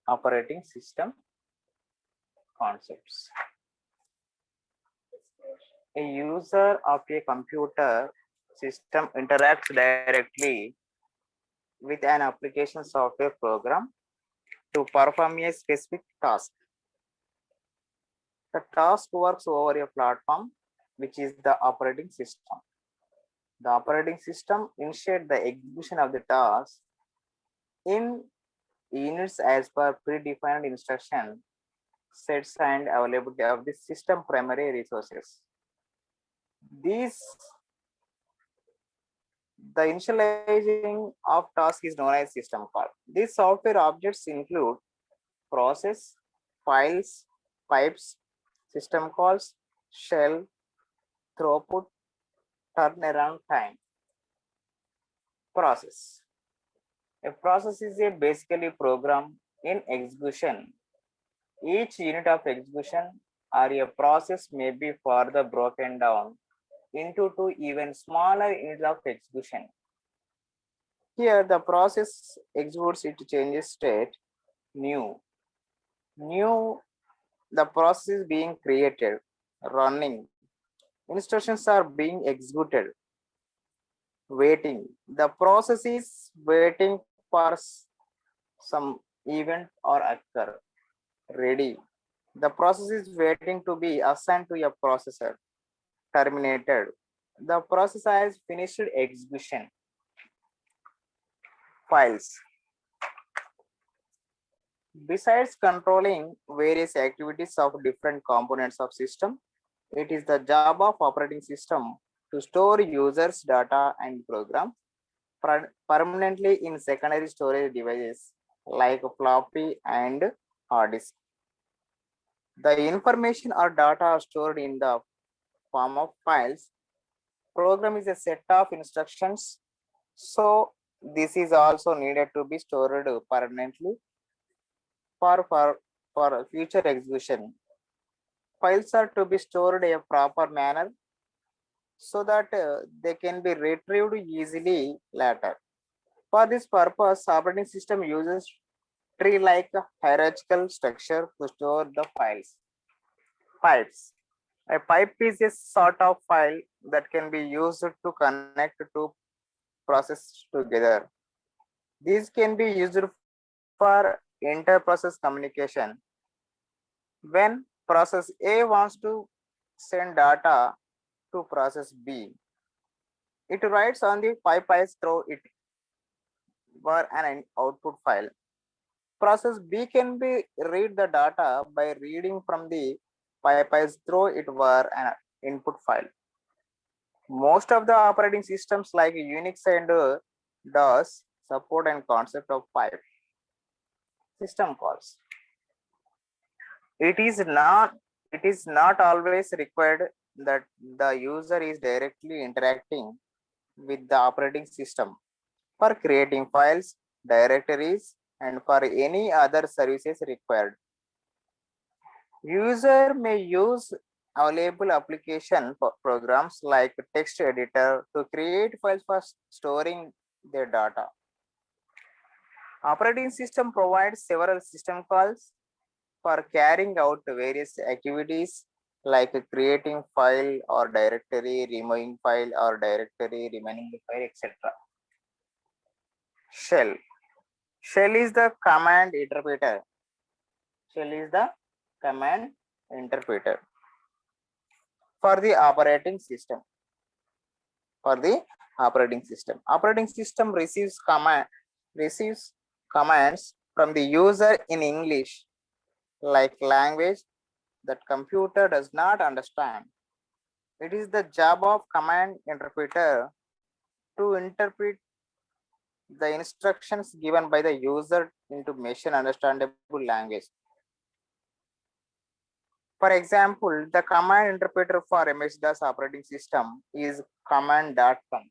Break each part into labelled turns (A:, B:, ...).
A: operating system concepts. A user of a computer system interacts directly with an application software program to perform a specific task. The task works over a platform, which is the operating system. The operating system initiates the execution of the task in units as per predefined instruction sets and availability of the system primary resources. These The initializing of task is known as system call. These software objects include process, files, pipes, system calls, shell, throughput, turnaround time. Process. A process is a basically program in execution. Each unit of execution or a process may be further broken down into two even smaller units of execution. Here, the process executes, it changes state, new. New, the process is being created, running. Instructions are being executed, waiting. The process is waiting for some event or occur, ready. The process is waiting to be assigned to a processor, terminated. The process has finished execution. Files. Besides controlling various activities of different components of system, it is the job of operating system to store users' data and program permanently in secondary storage devices like floppy and hard disk. The information or data are stored in the form of files. Program is a set of instructions, so this is also needed to be stored permanently for future execution. Files are to be stored in a proper manner so that they can be retrieved easily later. For this purpose, operating system uses tree-like hierarchical structure to store the files. Pipes. A pipe is a sort of file that can be used to connect two processes together. These can be used for inter-process communication. When process A wants to send data to process B, it writes on the pipe files through it were an output file. Process B can be read the data by reading from the pipe files through it were an input file. Most of the operating systems like Unix and DOS support and concept of pipe. System calls. It is not always required that the user is directly interacting with the operating system for creating files, directories, and for any other services required. User may use available application programs like text editor to create files for storing their data. Operating system provides several system calls for carrying out various activities like creating file or directory, removing file or directory, remaining the file, etc. Shell. Shell is the command interpreter. Shell is the command interpreter for the operating system. Operating system receives commands from the user in English, like language that computer does not understand. It is the job of command interpreter to interpret the instructions given by the user into machine understandable language. For example, the command interpreter for MS-DOS operating system is command.com.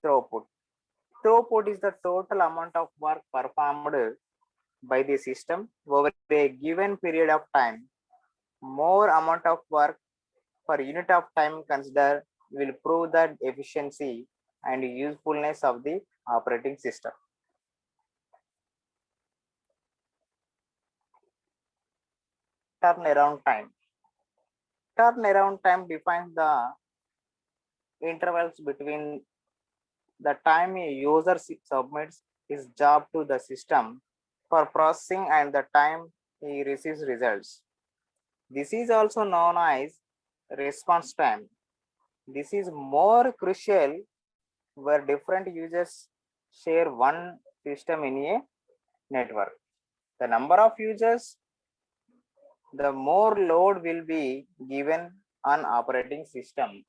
A: Throughput. Throughput is the total amount of work performed by the system over a given period of time. More amount of work per unit of time considered will prove the efficiency and usefulness of the operating system. turnaround time. Turnaround time defines the intervals between the time a user submits his job to the system for processing and the time he receives results. This is also known as response time. This is more crucial where different users share one system in a network. The number of users, the more load will be given on operating system.